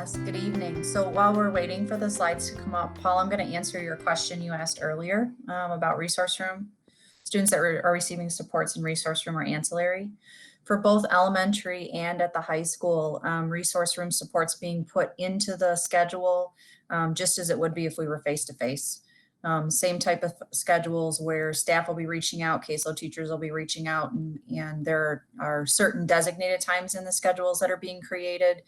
Yes, good evening. So while we're waiting for the slides to come up, Paul, I'm going to answer your question you asked earlier about resource room. Students that are receiving supports in resource room or ancillary. For both elementary and at the high school, resource room supports being put into the schedule just as it would be if we were face-to-face. Same type of schedules where staff will be reaching out, caseload teachers will be reaching out, and there are certain designated times in the schedules that are being created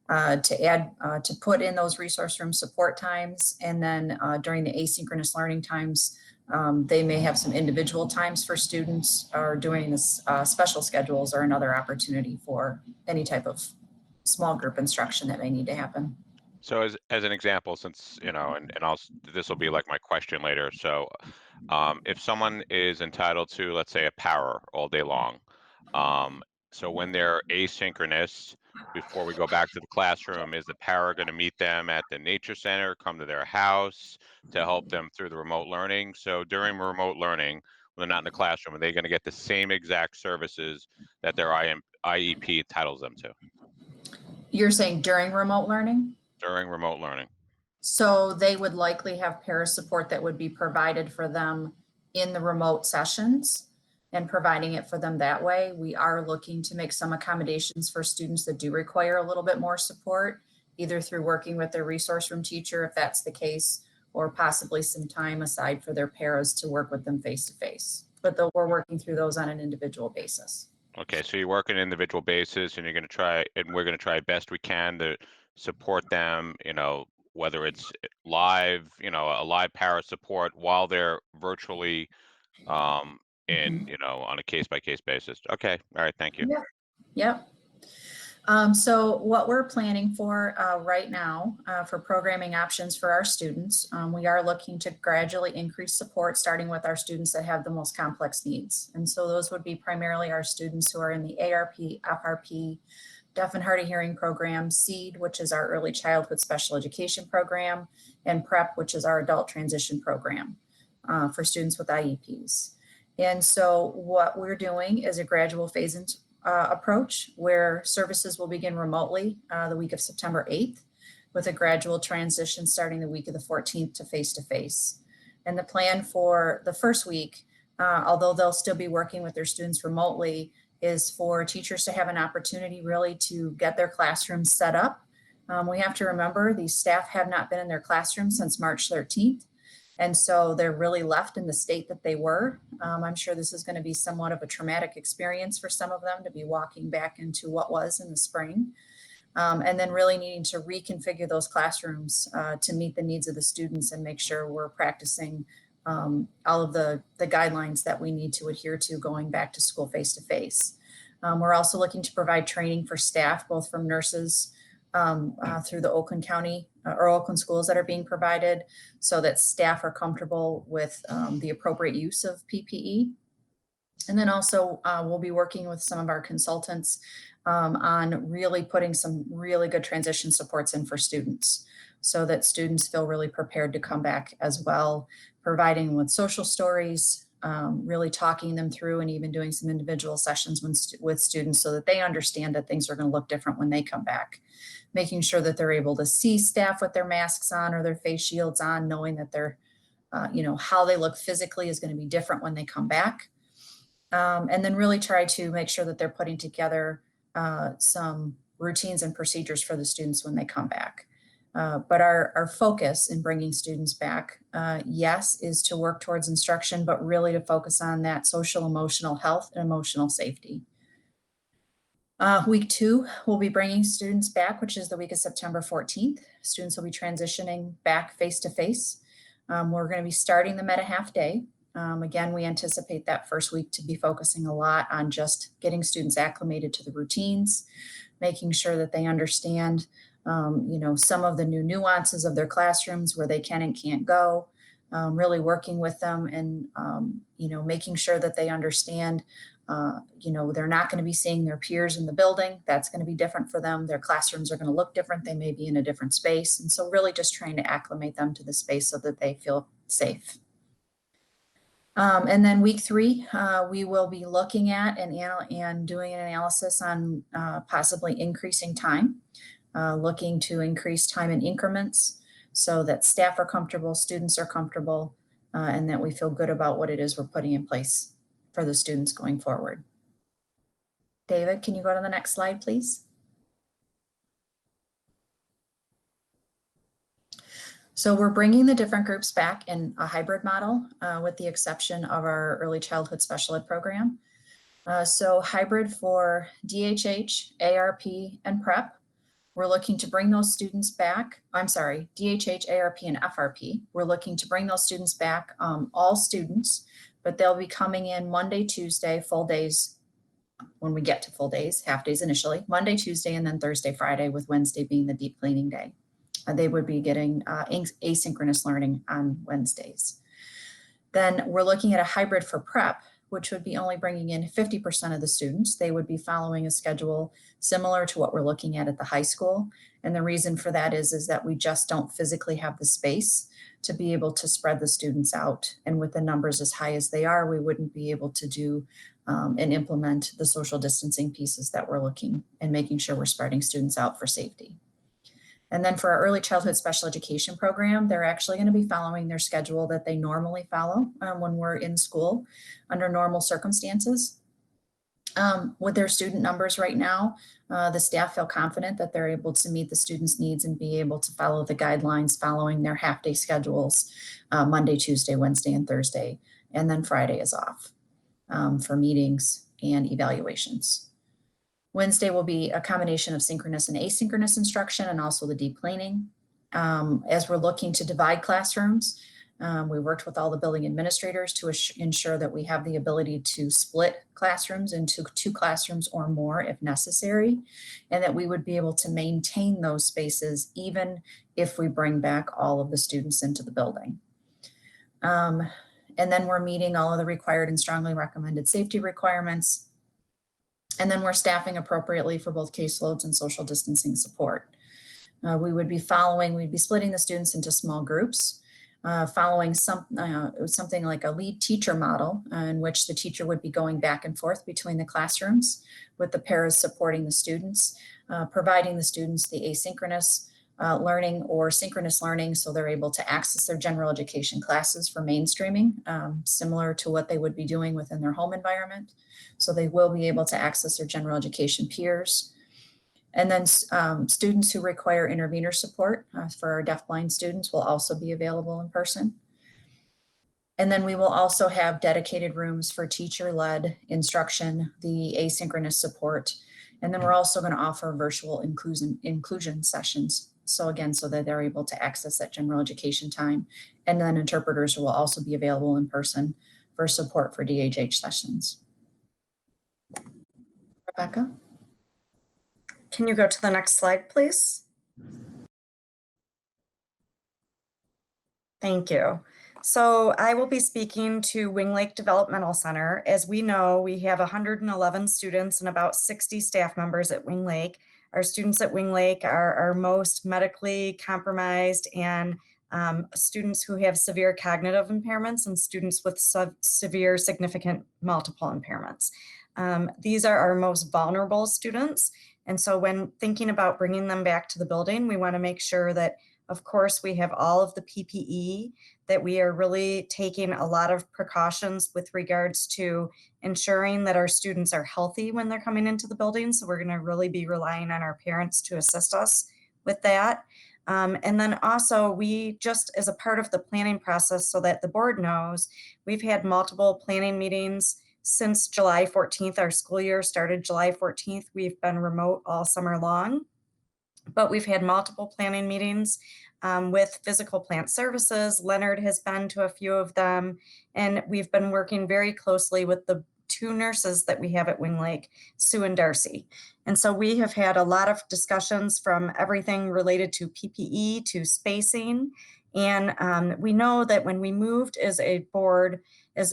to put in those resource room support times. And then during the asynchronous learning times, they may have some individual times for students, or doing this special schedules or another opportunity for any type of small group instruction that may need to happen. So as an example, since, and this will be like my question later. So if someone is entitled to, let's say, a power all day long, um, so when they're asynchronous, before we go back to the classroom, is the power going to meet them at the nature center, come to their house to help them through the remote learning? So during remote learning, when they're not in the classroom, are they going to get the same exact services that their IEP entitles them to You're saying during remote learning? during remote learning? So they would likely have para support that would be provided for them in the remote sessions and providing it for them that way. We are looking to make some accommodations for students that do require a little bit more support, either through working with their resource room teacher, if that's the case, or possibly some time aside for their paras to work with them face to face. But though we're working through those on an individual basis. Okay, so you work on an individual basis, and we're going to try best we can to support them, whether it's live, a live para support while they're virtually Mhm. on a case by case basis. Okay, all right, thank you. Yep. Yep. So what we're planning for right now for programming options for our students, we are looking to gradually increase support, starting with our students that have the most complex needs. And so those would be primarily our students who are in the ARP, FRP, Deaf and Hard of Hearing program, SEED, which is our early childhood special education program, and PREP, which is our adult transition program for students with IEPs. And so what we're doing is a gradual phase in approach where services will begin remotely the week of September 8th with a gradual transition starting the week of the 14th to face-to-face. And the plan for the first week, although they'll still be working with their students remotely, is for teachers to have an opportunity really to get their classrooms set up. We have to remember these staff have not been in their classrooms since March 13th. And so they're really left in the state that they were. I'm sure this is going to be somewhat of a traumatic experience for some of them to be walking back into what was in the spring. And then really needing to reconfigure those classrooms to meet the needs of the students and make sure we're practicing all of the guidelines that we need to adhere to going back to school face-to-face. We're also looking to provide training for staff, both from nurses through the Oakland County or Oakland schools that are being provided, so that staff are comfortable with the appropriate use of PPE. And then also we'll be working with some of our consultants on really putting some really good transition supports in for students so that students feel really prepared to come back as well, providing with social stories, really talking them through, and even doing some individual sessions with students so that they understand that things are going to look different when they come back. Making sure that they're able to see staff with their masks on or their face shields on, knowing that they're, how they look physically is going to be different when they come back. And then really try to make sure that they're putting together some routines and procedures for the students when they come back. But our focus in bringing students back, yes, is to work towards instruction, but really to focus on that social emotional health and emotional safety. Week 2, we'll be bringing students back, which is the week of September 14th. Students will be transitioning back face-to-face. We're going to be starting them at a half day. Again, we anticipate that first week to be focusing a lot on just getting students acclimated to the routines, making sure that they understand, some of the new nuances of their classrooms where they can and can't go, really working with them and, making sure that they understand they're not going to be seeing their peers in the building. That's going to be different for them. Their classrooms are going to look different. They may be in a different space. And so really just trying to acclimate them to the space so that they feel safe. And then week 3, we will be looking at and doing an analysis on possibly increasing time. looking to increase time in increments so that staff are comfortable, students are comfortable, and that we feel good about what it is we're putting in place for the students going forward. David, can you go to the next slide, please? So we're bringing the different groups back in a hybrid model, with the exception of our early childhood special ed program. So hybrid for DHH, ARP, and PrEP. We're looking to bring those students back. I'm sorry, DHH, ARP, and FRP. We're looking to bring those students back, all students, but they'll be coming in Monday, Tuesday, full days when we get to full days, half days initially, Monday, Tuesday, and then Thursday, Friday, with Wednesday being the deep cleaning day. They would be getting asynchronous learning on Wednesdays. Then we're looking at a hybrid for PrEP, which would be only bringing in 50% of the students. They would be following a schedule similar to what we're looking at the high school. And the reason for that is that we just don't physically have the space to be able to spread the students out. And with the numbers as high as they are, we wouldn't be able to do and implement the social distancing pieces that we're looking and making sure we're spreading students out for safety. And then for our early childhood special education program, they're actually going to be following their schedule that they normally follow when we're in school under normal circumstances. With their student numbers right now, the staff feel confident that they're able to meet the students' needs and be able to follow the guidelines following their half-day schedules, Monday, Tuesday, Wednesday, and Thursday, and then Friday is off for meetings and evaluations. Wednesday will be a combination of synchronous and asynchronous instruction and also the deep cleaning. As we're looking to divide classrooms, we worked with all the building administrators to ensure that we have the ability to split classrooms into 2 classrooms or more if necessary, and that we would be able to maintain those spaces even if we bring back all of the students into the building. And then we're meeting all of the required and strongly recommended safety requirements. And then we're staffing appropriately for both caseloads and social distancing support. We'd be splitting the students into small groups, following something like a lead teacher model in which the teacher would be going back and forth between the classrooms with the paras supporting the students, providing the students the asynchronous learning or synchronous learning so they're able to access their general education classes for mainstreaming, similar to what they would be doing within their home environment. So they will be able to access their general education peers. And then students who require intervener support for our deafblind students will also be available in person. And then we will also have dedicated rooms for teacher-led instruction, the asynchronous support. And then we're also going to offer virtual inclusion sessions. So again, so that they're able to access that general education time. And then interpreters will also be available in person for support for DHH sessions. Rebecca? Can you go to the next slide, please? Thank you. So I will be speaking to Wing Lake Developmental Center. As we know, we have 111 students and about 60 staff members at Wing Lake. Our students at Wing Lake are most medically compromised and students who have severe cognitive impairments and students with severe significant multiple impairments. These are our most vulnerable students. And so when thinking about bringing them back to the building, we want to make sure that, of course, we have all of the PPE, that we are really taking a lot of precautions with regards to ensuring that our students are healthy when they're coming into the building. So we're going to really be relying on our parents to assist us with that. And then also we just as a part of the planning process so that the board knows, we've had multiple planning meetings since July 14th. Our school year started July 14th. We've been remote all summer long, but we've had multiple planning meetings with physical plant services. Leonard has been to a few of them, and we've been working very closely with the 2 nurses that we have at Wing Lake, Sue and Darcy. And so we have had a lot of discussions from everything related to PPE to spacing. And we know that when we moved as a board,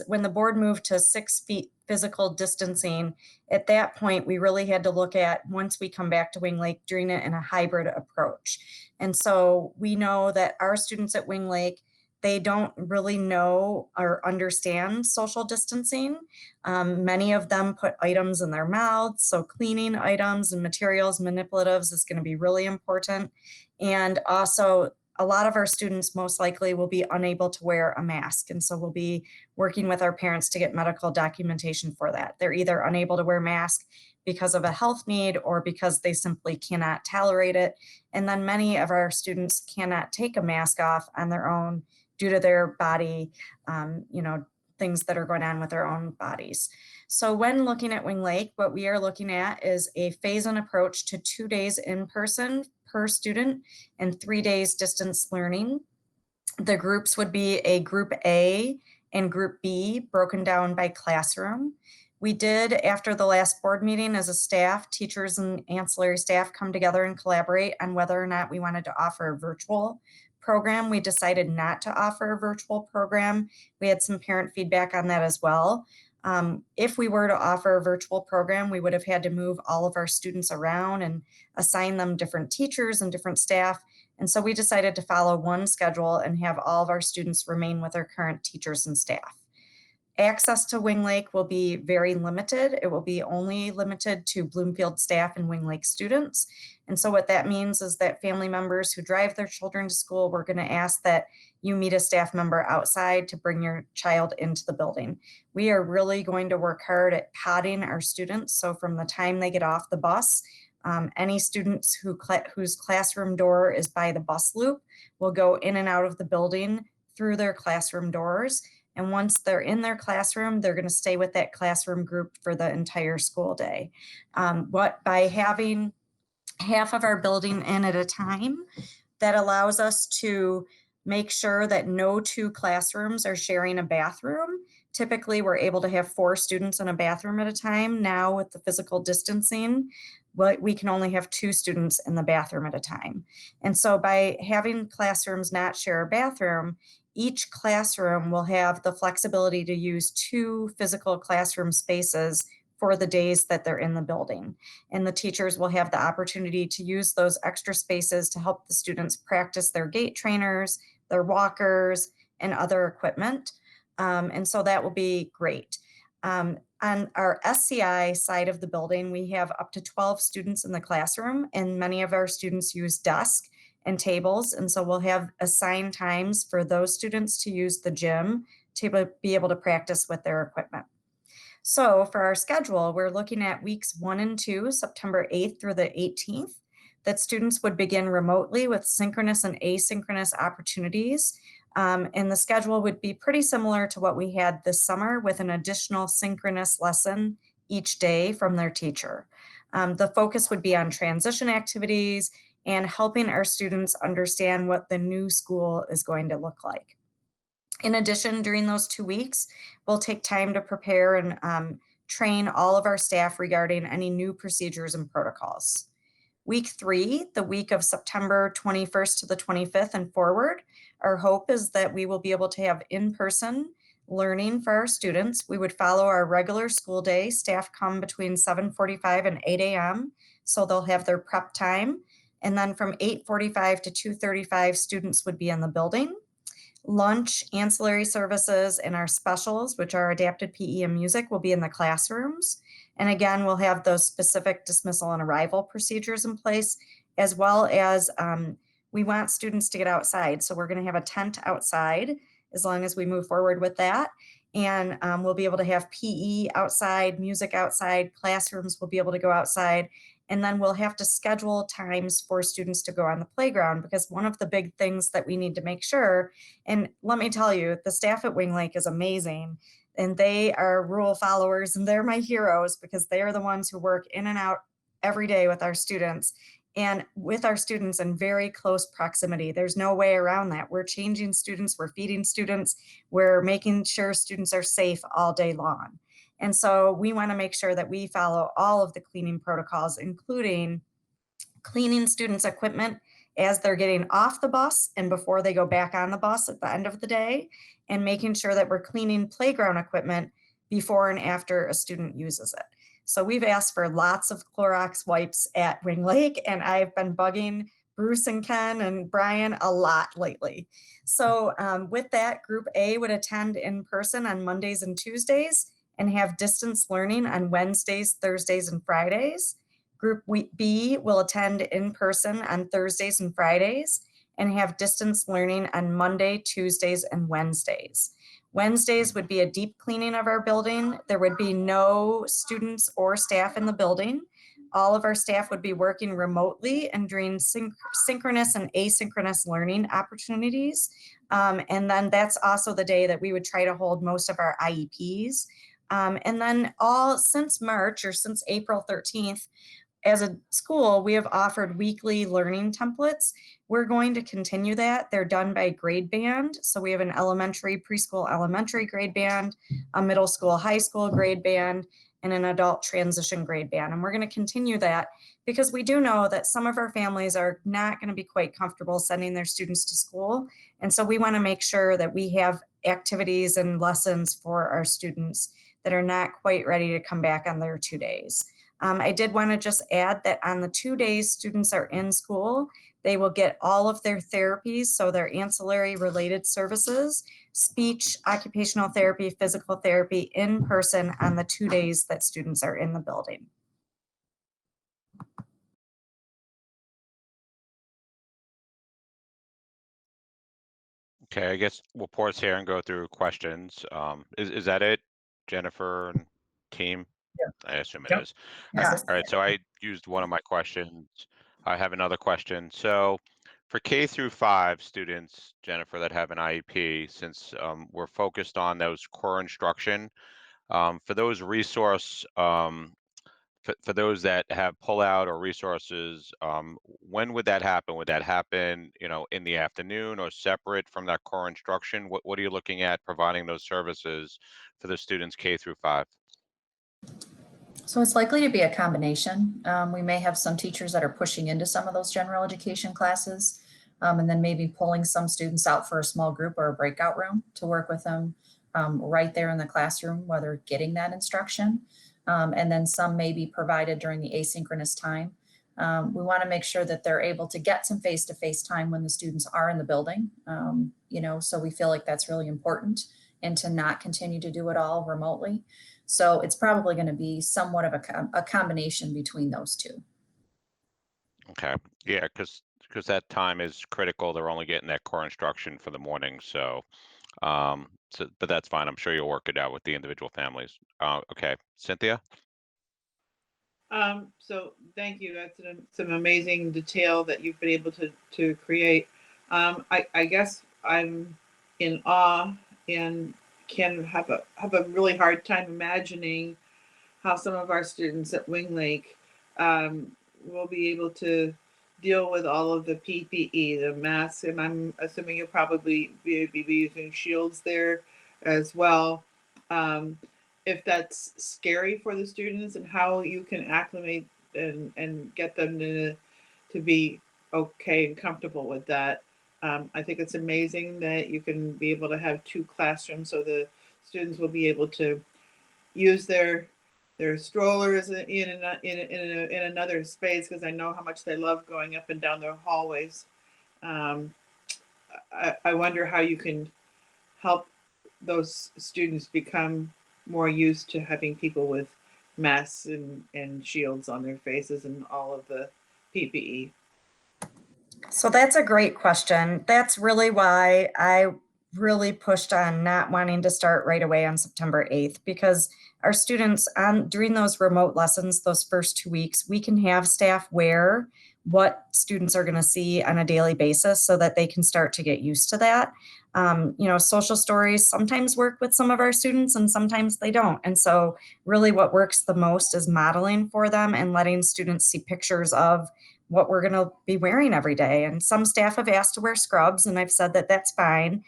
when the board moved to 6 feet physical distancing, at that point, we really had to look at, once we come back to Wing Lake, doing it in a hybrid approach. And so we know that our students at Wing Lake, they don't really know or understand social distancing. Many of them put items in their mouths, so cleaning items and materials, manipulatives is going to be really important. And also, a lot of our students most likely will be unable to wear a mask. And so we'll be working with our parents to get medical documentation for that. They're either unable to wear masks because of a health need or because they simply cannot tolerate it. And then many of our students cannot take a mask off on their own due to their body, things that are going on with their own bodies. So when looking at Wing Lake, what we are looking at is a phase-in approach to 2 days in person per student and 3 days distance learning. The groups would be a group A and group B broken down by classroom. We did, after the last board meeting as a staff, teachers and ancillary staff come together and collaborate on whether or not we wanted to offer a virtual program. We decided not to offer a virtual program. We had some parent feedback on that as well. If we were to offer a virtual program, we would have had to move all of our students around and assign them different teachers and different staff. And so we decided to follow one schedule and have all of our students remain with our current teachers and staff. Access to Wing Lake will be very limited. It will be only limited to Bloomfield staff and Wing Lake students. And so what that means is that family members who drive their children to school, we're going to ask that you meet a staff member outside to bring your child into the building. We are really going to work hard at podding our students. So from the time they get off the bus, any students whose classroom door is by the bus loop will go in and out of the building through their classroom doors. And once they're in their classroom, they're going to stay with that classroom group for the entire school day. By having half of our building in at a time, that allows us to make sure that no two classrooms are sharing a bathroom. Typically, we're able to have 4 students in a bathroom at a time. Now with the physical distancing, we can only have 2 students in the bathroom at a time. And so by having classrooms not share a bathroom, each classroom will have the flexibility to use 2 physical classroom spaces for the days that they're in the building. And the teachers will have the opportunity to use those extra spaces to help the students practice their gait trainers, their walkers, and other equipment. And so that will be great. On our SCI side of the building, we have up to 12 students in the classroom, and many of our students use desks and tables. And so we'll have assigned times for those students to use the gym to be able to practice with their equipment. So for our schedule, we're looking at weeks 1 and 2, September 8th through the 18th, that students would begin remotely with synchronous and asynchronous opportunities. And the schedule would be pretty similar to what we had this summer, with an additional synchronous lesson each day from their teacher. The focus would be on transition activities and helping our students understand what the new school is going to look like. In addition, during those 2 weeks, we'll take time to prepare and train all of our staff regarding any new procedures and protocols. Week 3, the week of September 21st to the 25th and forward, our hope is that we will be able to have in-person learning for our students. We would follow our regular school day. Staff come between 7:45 and 8 a.m., so they'll have their prep time. And then from 8:45 to 2:35, students would be in the building. Lunch, ancillary services, and our specials, which are adapted PE and music, will be in the classrooms. And again, we'll have those specific dismissal and arrival procedures in place, as well as we want students to get outside. So we're going to have a tent outside as long as we move forward with that. And we'll be able to have PE outside, music outside, classrooms will be able to go outside. And then we'll have to schedule times for students to go on the playground, because one of the big things that we need to make sure, and let me tell you, the staff at Wing Lake is amazing, and they are rule followers, and they're my heroes because they are the ones who work in and out every day with our students, and with our students in very close proximity. There's no way around that. We're changing students, we're feeding students, we're making sure students are safe all day long. And so we want to make sure that we follow all of the cleaning protocols, including cleaning students' equipment as they're getting off the bus and before they go back on the bus at the end of the day, and making sure that we're cleaning playground equipment before and after a student uses it. So we've asked for lots of Clorox wipes at Wing Lake, and I've been bugging Bruce and Ken and Brian a lot lately. So with that, Group A would attend in person on Mondays and Tuesdays and have distance learning on Wednesdays, Thursdays, and Fridays. Group B will attend in person on Thursdays and Fridays and have distance learning on Monday, Tuesdays, and Wednesdays. Wednesdays would be a deep cleaning of our building. There would be no students or staff in the building. All of our staff would be working remotely and doing synchronous and asynchronous learning opportunities. And then that's also the day that we would try to hold most of our IEPs. And then since March, or since April 13th, as a school, we have offered weekly learning templates. We're going to continue that. They're done by grade band. So we have an preschool, elementary grade band, a middle school, high school grade band, and an adult transition grade band. And we're going to continue that because we do know that some of our families are not going to be quite comfortable sending their students to school. And so we want to make sure that we have activities and lessons for our students that are not quite ready to come back on their 2 days. I did want to just add that on the 2 days students are in school, they will get all of their therapies, so their ancillary related services, speech, occupational therapy, physical therapy in person on the 2 days that students are in the building. Okay, I guess we'll pause here and go through questions. Is that it, Jennifer and team? Yeah. I assume it Yep. is. Yes. All right, so I used one of my questions. I have another question. So for K through 5 students, Jennifer, that have an IEP, since we're focused on those core instruction, for those for those that have pullout or resources, when would that happen? Would that happen, in the afternoon or separate from that core instruction? What are you looking at providing those services for the students K through 5? So it's likely to be a combination. We may have some teachers that are pushing into some of those general education classes, and then maybe pulling some students out for a small group or a breakout room to work with them right there in the classroom, whether getting that instruction. And then some may be provided during the asynchronous time. We want to make sure that they're able to get some face-to-face time when the students are in the building, so we feel like that's really important, and to not continue to do it all remotely. So it's probably going to be somewhat of a combination between those two. Okay, yeah, because that time is critical. They're only getting that core instruction for the morning, but that's fine. I'm sure you'll work it out with the individual families. Okay, Cynthia? So thank you. That's some amazing detail that you've been able to create. I guess I'm in awe and can have a really hard time imagining how some of our students at Wing Lake will be able to deal with all of the PPE, the masks, and I'm assuming you'll probably be using shields there as well. If that's scary for the students and how you can acclimate and get them to be okay and comfortable with that. I think it's amazing that you can be able to have 2 classrooms so the students will be able to use their strollers in another space, because I know how much they love going up and down their hallways. I wonder how you can help those students become more used to having people with masks and shields on their faces and all of the PPE. So that's a great question. That's really why I really pushed on not wanting to start right away on September 8th, because our students during those remote lessons, those first 2 weeks, we can have staff wear what students are going to see on a daily basis so that they can start to get used to that. Social stories sometimes work with some of our students and sometimes they don't. And so really what works the most is modeling for them and letting students see pictures of what we're going to be wearing every day. And some staff have asked to wear scrubs, and I've said that that's fine.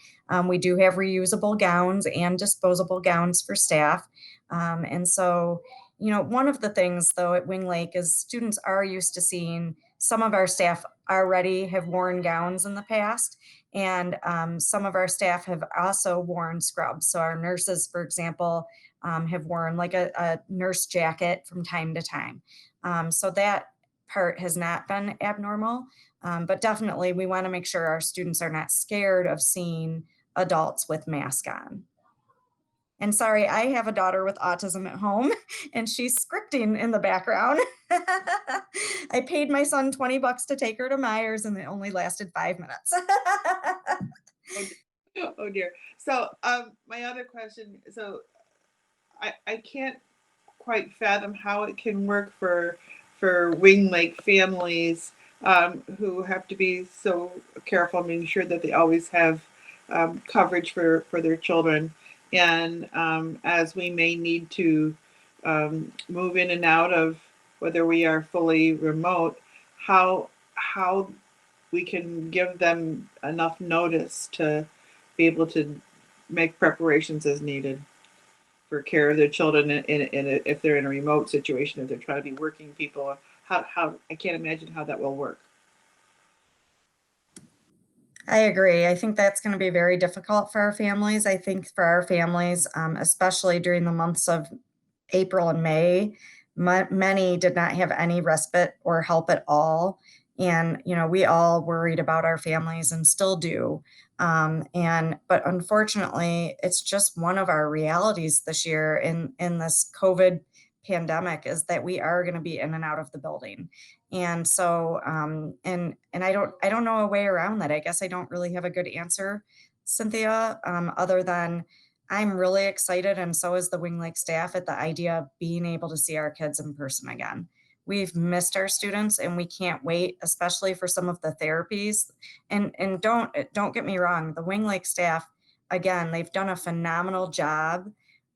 We do have reusable gowns and disposable gowns for staff. And so, one of the things though at Wing Lake is students are used to seeing some of our staff already have worn gowns in the past. And some of our staff have also worn scrubs. So our nurses, for example, have worn like a nurse jacket from time to time. So that part has not been abnormal. But definitely we want to make sure our students are not scared of seeing adults with masks on. And sorry, I have a daughter with autism at home and she's scripting in the background. I paid my son $20 to take her to Myers and it only lasted 5 minutes. Oh dear. So my other question, so I can't quite fathom how it can work for Wing Lake families who have to be so careful, making sure that they always have coverage for their children. And as we may need to move in and out of whether we are fully remote, how we can give them enough notice to be able to make preparations as needed for care of their children, and if they're in a remote situation, if they're trying to be working people, how I can't imagine how that will work. I agree. I think that's going to be very difficult for our families. I think for our families, especially during the months of April and May, many did not have any respite or help at all. And, you know, we all worried about our families and still do. But unfortunately, it's just one of our realities this year in this COVID pandemic is that we are going to be in and out of the building. And so, and I don't know a way around that. I guess I don't really have a good answer, Cynthia, other than I'm really excited, and so is the Wing Lake staff, at the idea of being able to see our kids in person again. We've missed our students and we can't wait, especially for some of the therapies. And don't get me wrong, the Wing Lake staff, again, they've done a phenomenal job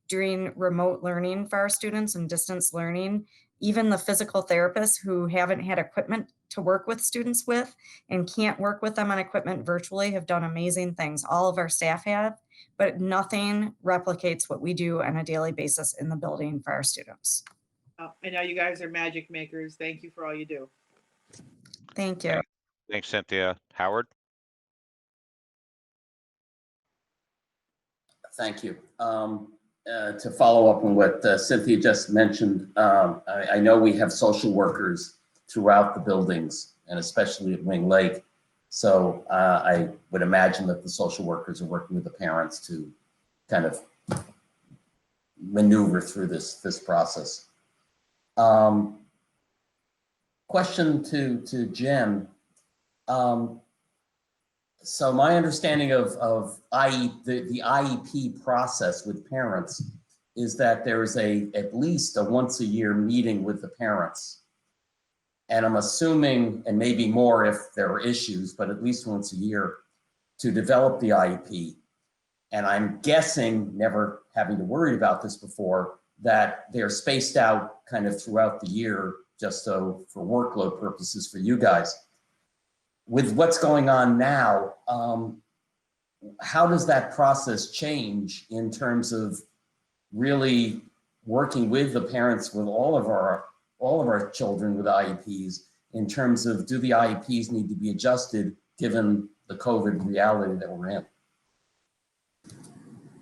doing remote learning for our students and distance learning. Even the physical therapists who haven't had equipment to work with students with and can't work with them on equipment virtually have done amazing things. All of our staff have, but nothing replicates what we do on a daily basis in the building for our students. I know you guys are magic makers. Thank you for all you do. Thank you. Thanks, Cynthia. Howard? Thank you. To follow up on what Cynthia just mentioned, I know we have social workers throughout the buildings and especially at Wing Lake. So I would imagine that the social workers are working with the parents to kind of maneuver through this process. Question to Jim. So my understanding of the IEP process with parents is that there is at least a once a year meeting with the parents. And I'm assuming, and maybe more if there are issues, but at least once a year to develop the IEP. And I'm guessing, never having to worry about this before, that they're spaced out kind of throughout the year, just so for workload purposes for you guys. With what's going on now, how does that process change in terms of really working with the parents with all of our children with IEPs, in terms of, do the IEPs need to be adjusted given the COVID reality that we're in?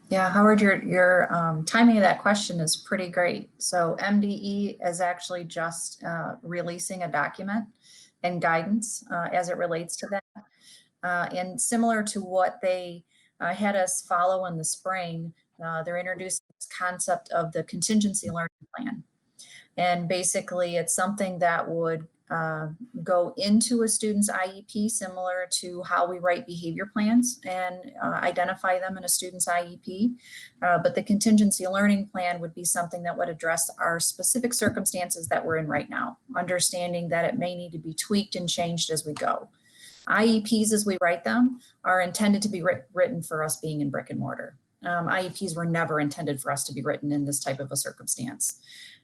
Yeah, Howard, your timing of that question is pretty great. So MDE is actually just releasing a document and guidance as it relates to that. And similar to what they had us follow in the spring, they're introducing this concept of the contingency learning plan. And basically it's something that would go into a student's IEP, similar to how we write behavior plans and identify them in a student's IEP. But the contingency learning plan would be something that would address our specific circumstances that we're in right now, understanding that it may need to be tweaked and changed as we go. IEPs, as we write them, are intended to be written for us being in brick and mortar. IEPs were never intended for us to be written in this type of a circumstance.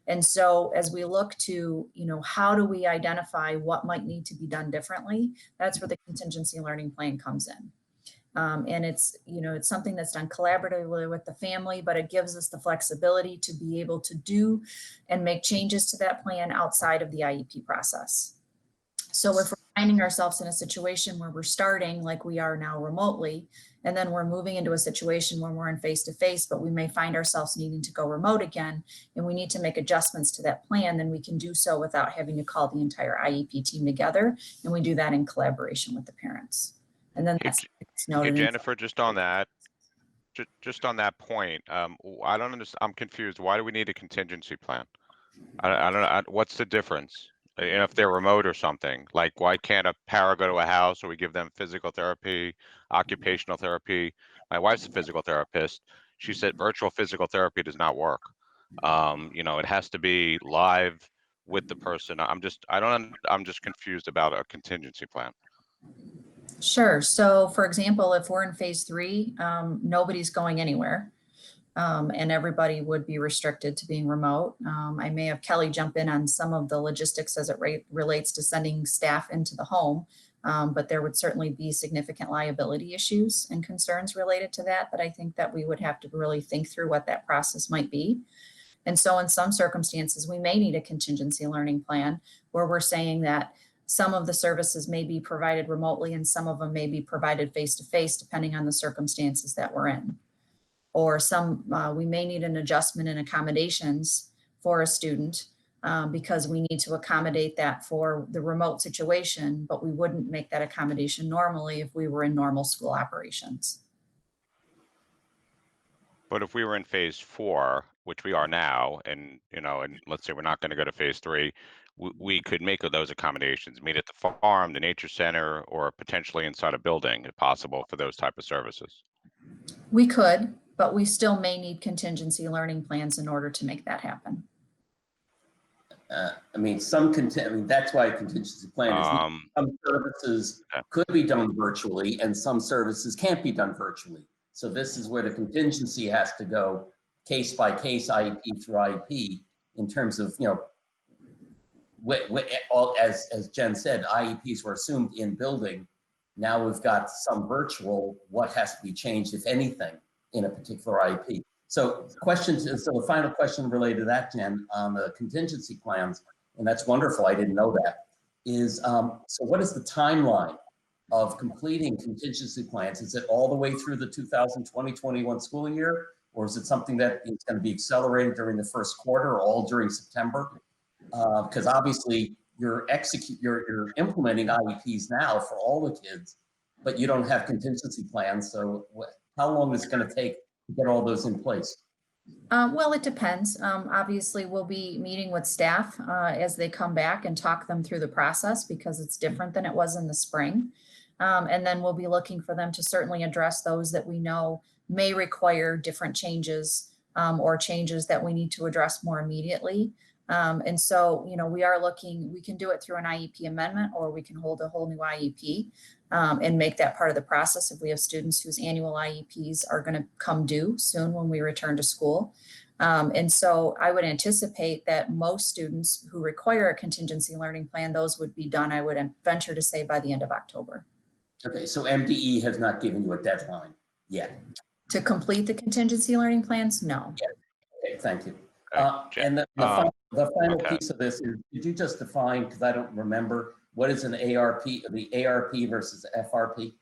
And so as we look to, how do we identify what might need to be done differently, that's where the contingency learning plan comes in. And it's something that's done collaboratively with the family, but it gives us the flexibility to be able to do and make changes to that plan outside of the IEP process. So if we're finding ourselves in a situation where we're starting like we are now remotely, and then we're moving into a situation where we're in face-to-face, but we may find ourselves needing to go remote again, and we need to make adjustments to that plan, then we can do so without having to call the entire IEP team together. And we do that in collaboration with the parents. And then that's Hey, noted. Jennifer, just on that, just on that point, I don't understand. I'm confused. Why do we need a contingency plan? I don't know. What's the difference? If they're remote or something, like why can't a para go to a house or we give them physical therapy, occupational therapy? My wife's a physical therapist. She said virtual physical therapy does not work. It has to be live with the person. I'm just confused about a contingency plan. Sure. So for example, if we're in phase 3, nobody's going anywhere. And everybody would be restricted to being remote. I may have Kelly jump in on some of the logistics as it relates to sending staff into the home, but there would certainly be significant liability issues and concerns related to that I think that we would have to really think through what that process might be. And so in some circumstances, we may need a contingency learning plan where we're saying that some of the services may be provided remotely and some of them may be provided face-to-face, depending on the circumstances that we're in. Or we may need an adjustment in accommodations for a student because we need to accommodate that for the remote situation, but we wouldn't make that accommodation normally if we were in normal school operations. But if we were in phase 4, which we are now, and let's say we're not going to go to phase 3, we could make those accommodations, meet at the farm, the nature center, or potentially inside a building if possible for those type of services. We could, but we still may need contingency learning plans in order to make that happen. That's why a contingency plan is. Some services could be done virtually and some services can't be done virtually. So this is where the contingency has to go case by case, IEP through IEP, in terms of, as Jen said, IEPs were assumed in building. Now we've got some virtual, what has to be changed, if anything, in a particular IEP. So the final question related to that, Jen, on the contingency plans, and that's wonderful, I didn't know that, is so what is the timeline of completing contingency plans? Is it all the way through the 2020-21 school year? Or is it something that is going to be accelerated during the first quarter or all during September? Because obviously you're implementing IEPs now for all the kids, but you don't have contingency plans. So how long is it going to take to get all those in place? Well, it depends. Obviously, we'll be meeting with staff as they come back and talk them through the process because it's different than it was in the spring. And then we'll be looking for them to certainly address those that we know may require different changes or changes that we need to address more immediately. And so, we are looking, we can do it through an IEP amendment, or we can hold a whole new IEP and make that part of the process if we have students whose annual IEPs are going to come due soon when we return to school. And so I would anticipate that most students who require a contingency learning plan, those would be done, I would venture to say, by the end of October. Okay, so MDE has not given you a deadline yet. To complete the contingency learning plans? No. Yeah. Okay, thank you. Okay, And the final okay. piece of this is, did you just define, because I don't remember, what is an ARP, the ARP versus FRP?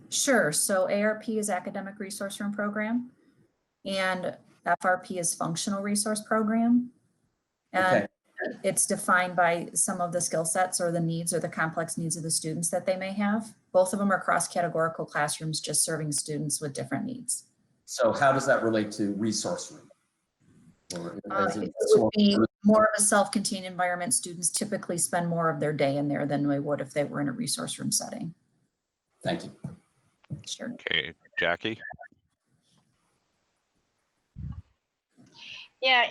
Sure. So ARP is Academic Resource Room Program, and FRP is Functional Resource Program. And Okay. it's defined by some of the skill sets or the needs or the complex needs of the students that they may have. Both of them are cross-categorical classrooms, just serving students with different needs. So how does that relate to resource room? It would be more of a self-contained environment. Students typically spend more of their day in there than they would if they were in a resource room setting. Thank you. Sure. Okay, Jackie. Yeah,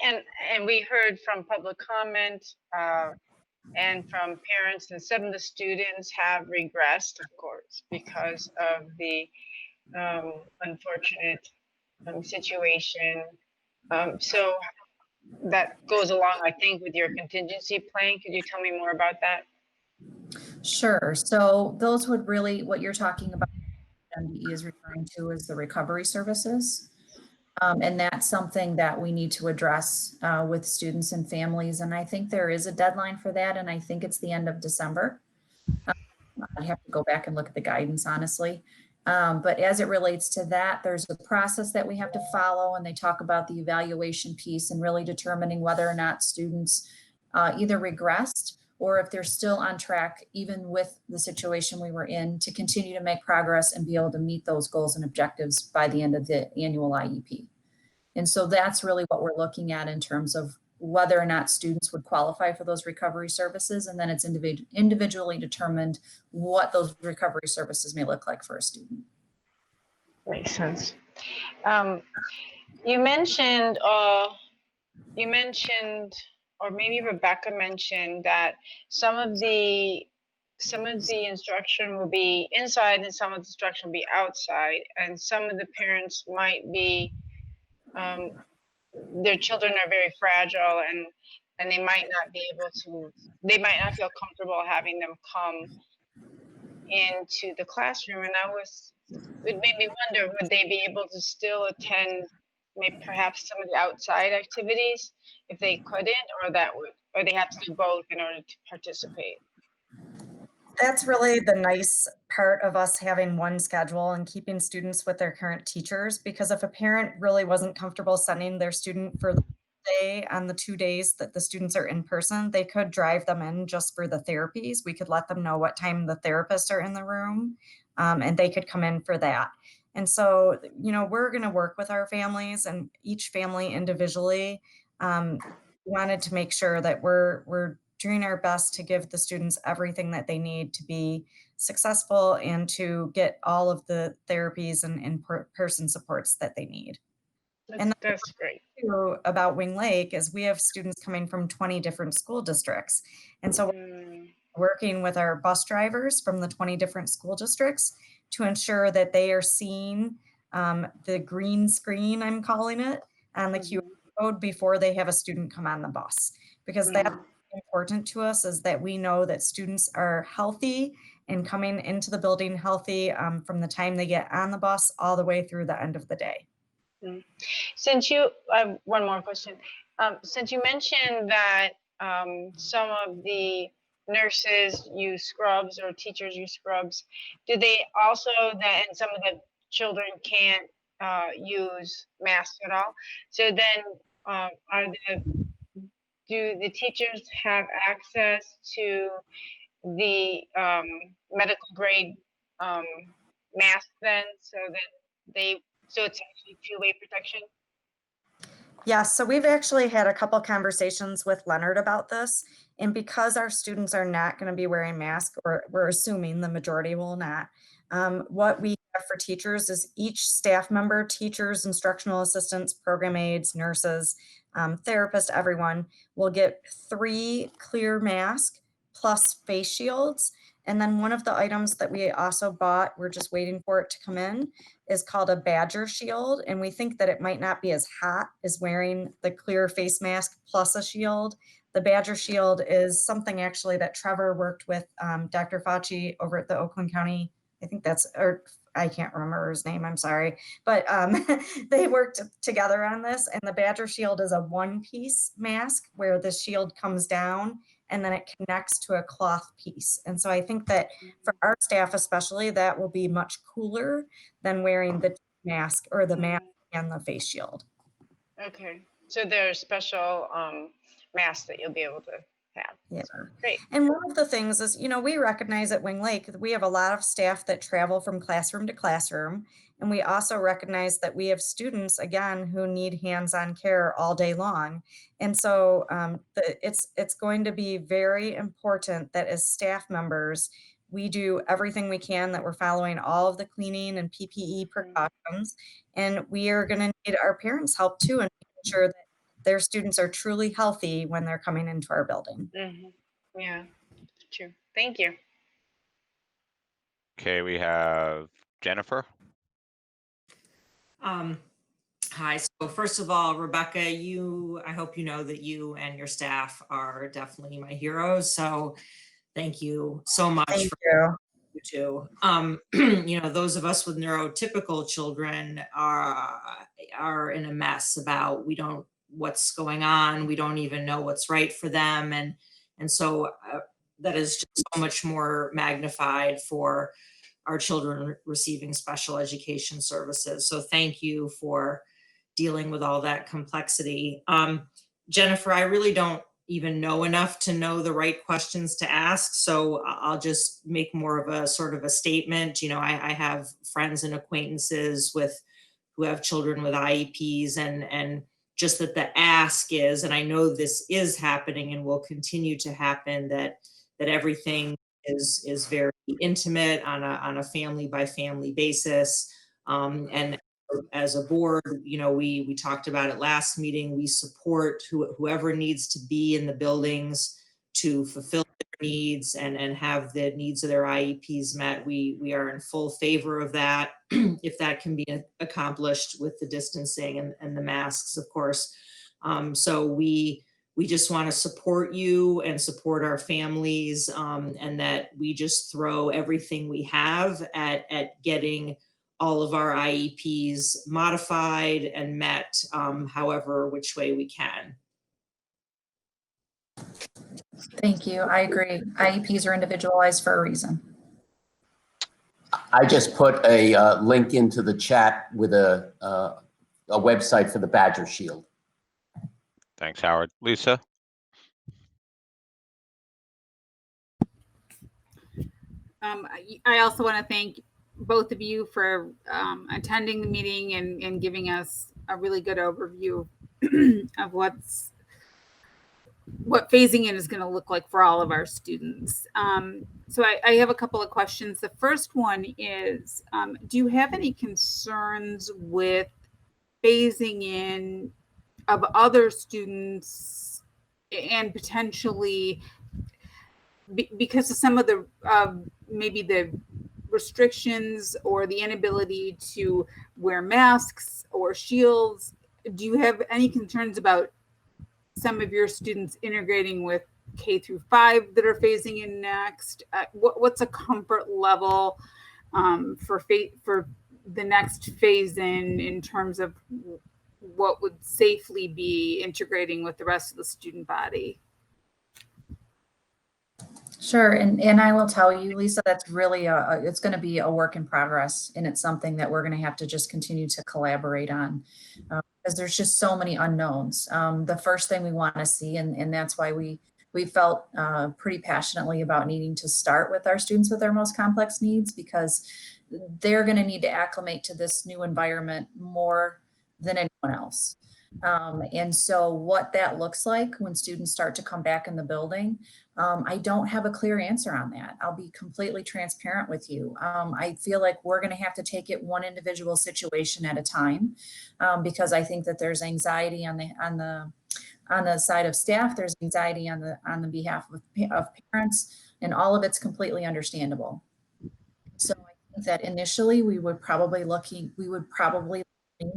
and we heard from public comment and from parents, and some of the students have regressed, of course, because of the unfortunate situation. So that goes along, I think, with your contingency plan. Could you tell me more about that? Sure. So those would really, what you're talking about, MDE is referring to is the recovery services. And that's something that we need to address with students and families. And I think there is a deadline for that. And I think it's the end of December. I'd have to go back and look at the guidance, honestly. But as it relates to that, there's a process that we have to follow, and they talk about the evaluation piece and really determining whether or not students either regressed or if they're still on track, even with the situation we were in, to continue to make progress and be able to meet those goals and objectives by the end of the annual IEP. And so that's really what we're looking at in terms of whether or not students would qualify for those recovery services. And then it's individually determined what those recovery services may look like for a student. Makes sense. You mentioned, or maybe Rebecca mentioned that some of the instruction will be inside and some of the instruction will be outside, and some of the parents might be, their children are very fragile, and they might not feel comfortable having them come into the classroom. And it made me wonder, would they be able to still attend maybe perhaps some of the outside activities if they couldn't, or they have to do both in order to participate? That's really the nice part of us having one schedule and keeping students with their current teachers, because if a parent really wasn't comfortable sending their student for the day on the 2 days that the students are in person, they could drive them in just for the therapies. We could let them know what time the therapists are in the room, and they could come in for that. And so, we're going to work with our families, and each family individually wanted to make sure that we're doing our best to give the students everything that they need to be successful and to get all of the therapies and in-person supports that they need. That's great. About Wing Lake is we have students coming from 20 different school districts. And so we're working with our bus drivers from the 20 different school districts to ensure that they are seeing the green screen, I'm calling it, on the QR code before they have a student come on the bus. Because that's important to us, is that we know that students are healthy and coming into the building healthy from the time they get on the bus all the way through the end of the day. I have one more question. Since you mentioned that some of the nurses use scrubs or teachers use scrubs, do they also, and some of the children can't use masks at all? So then do the teachers have access to the medical grade mask then, so it's actually two-way protection? Yes, so we've actually had a couple conversations with Leonard about this. And because our students are not going to be wearing masks, or we're assuming the majority will not, what we have for teachers is each staff member, teachers, instructional assistants, program aides, nurses, therapists, everyone will get 3 clear masks plus face shields. And then one of the items that we also bought, we're just waiting for it to come in, is called a Badger shield. And we think that it might not be as hot as wearing the clear face mask plus a shield. The Badger shield is something actually that Trevor worked with Dr. Fauci over at the Oakland County, I can't remember his name, I'm sorry. But they worked together on this. And the Badger shield is a one-piece mask where the shield comes down and then it connects to a cloth piece. And so I think that for our staff especially, that will be much cooler than wearing the mask or the mask and the face shield. Okay, so there are special masks that you'll be able to have. Yeah. So, great. And one of the things is, we recognize at Wing Lake that we have a lot of staff that travel from classroom to classroom. And we also recognize that we have students, again, who need hands-on care all day long. And so it's going to be very important that as staff members, we do everything we can, that we're following all of the cleaning and PPE precautions. And we are going to need our parents' help too, and making sure that their students are truly healthy when they're coming into our building. Yeah, true. Thank you. Okay, we have Jennifer. Hi. So first of all, Rebecca, I hope you know that you and your staff are definitely my heroes. So thank you so much Thank you. you too. You know, those of us with neurotypical children are in a mess about what's going on. We don't even know what's right for them, and so that is just so much more magnified for our children receiving special education services. So thank you for dealing with all that complexity. Jennifer, I really don't even know enough to know the right questions to ask. So I'll just make more of a sort of a statement. You know, I have friends and acquaintances who have children with IEPs, and just that the ask is, and I know this is happening and will continue to happen, that everything is very intimate on a family by family basis. And as a board, you know, we talked about it last meeting. We support whoever needs to be in the buildings to fulfill their needs and have the needs of their IEPs met. We are in full favor of that if that can be accomplished with the distancing and the masks, of course. So we just want to support you and support our families, and that we just throw everything we have at getting all of our IEPs modified and met, however which way we can. Thank you. I agree. IEPs are individualized for a reason. I just put a link into the chat with a website for the Badger Shield. Thanks, Howard. Lisa? I also want to thank both of you for attending the meeting and giving us a really good overview of what phasing in is going to look like for all of our students. So I have a couple of questions. The first one is, do you have any concerns with phasing in of other students and potentially because of some of the maybe the restrictions or the inability to wear masks or shields? Do you have any concerns about some of your students integrating with K-5 that are phasing in next? What's a comfort level for the next phase in terms of what would safely be integrating with the rest of the student body? Sure, and I will tell you, Lisa, that's really it's going to be a work in progress, and it's something that we're going to have to just continue to collaborate on because there's just so many unknowns. The first thing we want to see, and that's why we felt pretty passionately about needing to start with our students with their most complex needs, because they're going to need to acclimate to this new environment more than anyone else. And so what that looks like when students start to come back in the building, I don't have a clear answer on that. I'll be completely transparent with you. I feel like we're going to have to take it one individual situation at a time, because I think that there's anxiety on the side of staff. There's anxiety on the behalf of parents, and all of it's completely understandable. So I think that initially we would probably lean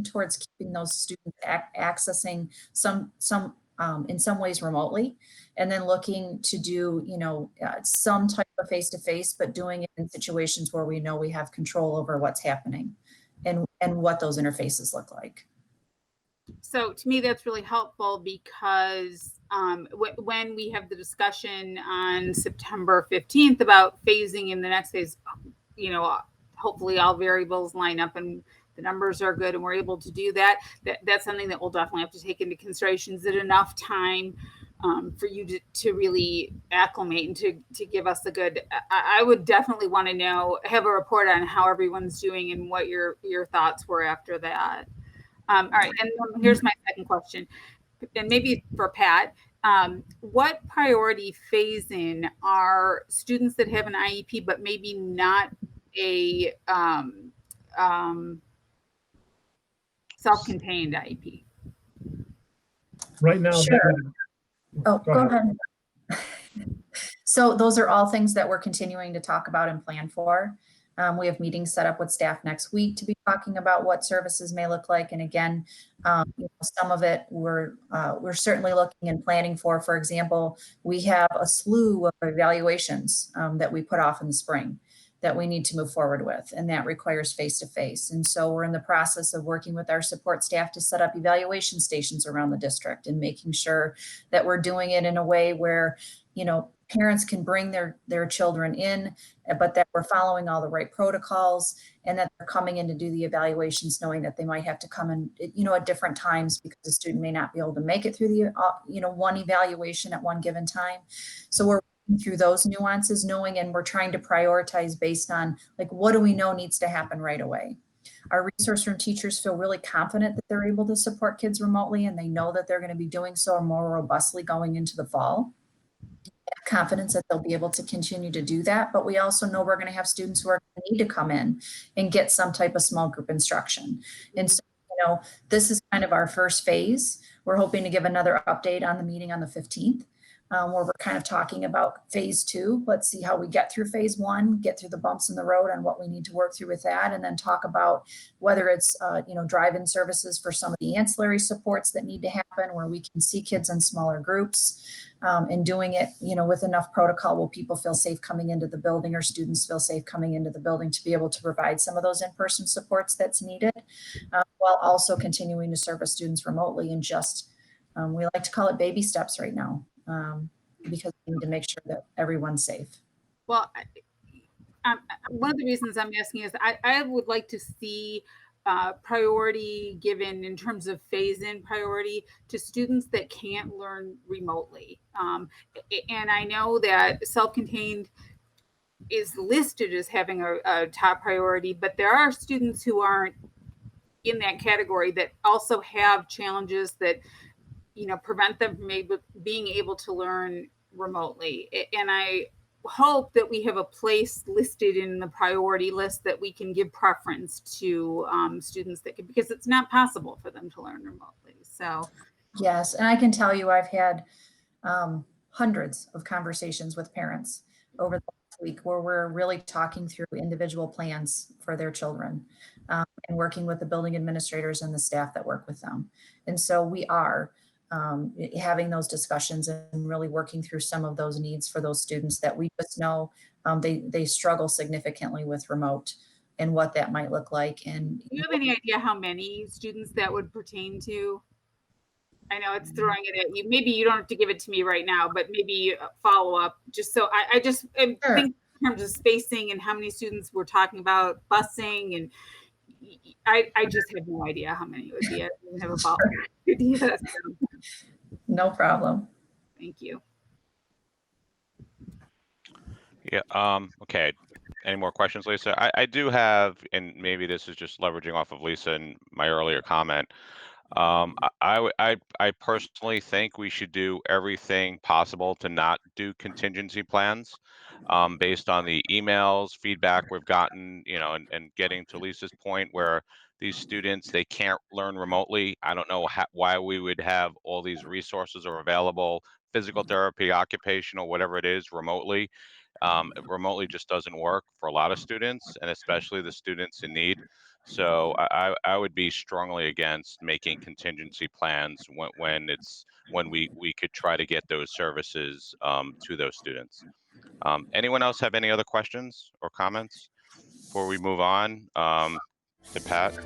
towards keeping those students accessing some in some ways remotely, and then looking to do, some type of face-to-face, but doing it in situations where we know we have control over what's happening and what those interfaces look like. So to me, that's really helpful because when we have the discussion on September 15th about phasing in the next phase, hopefully all variables line up and the numbers are good and we're able to do that. That's something that we'll definitely have to take into consideration. Is it enough time for you to really acclimate and to give us the good? I would definitely want to have a report on how everyone's doing and what your thoughts were after that. All right, and here's my second question, and maybe for Pat. What priority phase in are students that have an IEP but maybe not a self-contained IEP? Right now. Sure. Go ahead. So those are all things that we're continuing to talk about and plan for. We have meetings set up with staff next week to be talking about what services may look like. And again, some of it we're certainly looking and planning for. For example, we have a slew of evaluations that we put off in the spring. that we need to move forward with, and that requires face-to-face. And so we're in the process of working with our support staff to set up evaluation stations around the district and making sure that we're doing it in a way where, you know, parents can bring their children in, but that we're following all the right protocols, and that they're coming in to do the evaluations knowing that they might have to come in, you know, at different times because the student may not be able to make it through the, you know, one evaluation at one given time. So we're through those nuances, knowing, and we're trying to prioritize based on, like, what do we know needs to happen right away. Our resource room teachers feel really confident that they're able to support kids remotely, and they know that they're going to be doing so more robustly going into the fall. Confidence that they'll be able to continue to do that, but we also know we're going to have students who are going to need to come in and get some type of small group instruction. And so, you know, this is kind of our first phase. We're hoping to give another update on the meeting on the 15th. Where we're kind of talking about phase 2. Let's see how we get through phase 1, get through the bumps in the road on what we need to work through with that, and then talk about whether it's, you know, drive-in services for some of the ancillary supports that need to happen, where we can see kids in smaller groups, and doing it, you know, with enough protocol where people feel safe coming into the building, or students feel safe coming into the building, to be able to provide some of those in-person supports that's needed, while also continuing to service students remotely. And just, we like to call it baby steps right now. Because we need to make sure that everyone's safe. Well, one of the reasons I'm asking is I would like to see priority given in terms of phase-in priority to students that can't learn remotely. And I know that self-contained is listed as having a top priority, but there are students who aren't in that category that also have challenges that, you know, prevent them from being able to learn remotely. And I hope that we have a place listed in the priority list that we can give preference to students that can, because it's not possible for them to learn remotely. So yes, and I can tell you I've had hundreds of conversations with parents over the last week where we're really talking through individual plans for their children, and working with the building administrators and the staff that work with them. And so we are having those discussions and really working through some of those needs for those students that we just know they struggle significantly with remote, and what that might look like. And do you have any idea how many students that would pertain to? I know it's throwing it at you. Maybe you don't have to give it to me right now, but maybe follow up, just so I just think in terms of spacing and how many students we're talking about busing, and I just have no idea how many it would be. I don't have a follow-up idea. So. No problem. Thank you. Yeah. Okay. Any more questions, Lisa? I do have, and maybe this is just leveraging off of Lisa and my earlier comment. I personally think we should do everything possible to not do contingency plans, based on the emails, feedback we've gotten, you know, and getting to Lisa's point where these students, they can't learn remotely. I don't know why we would have all these resources are available, physical therapy, occupational, whatever it is, remotely. Remotely just doesn't work for a lot of students, and especially the students in need. So I would be strongly against making contingency plans when we could try to get those services to those students. Anyone else have any other questions or comments before we move on to Pat?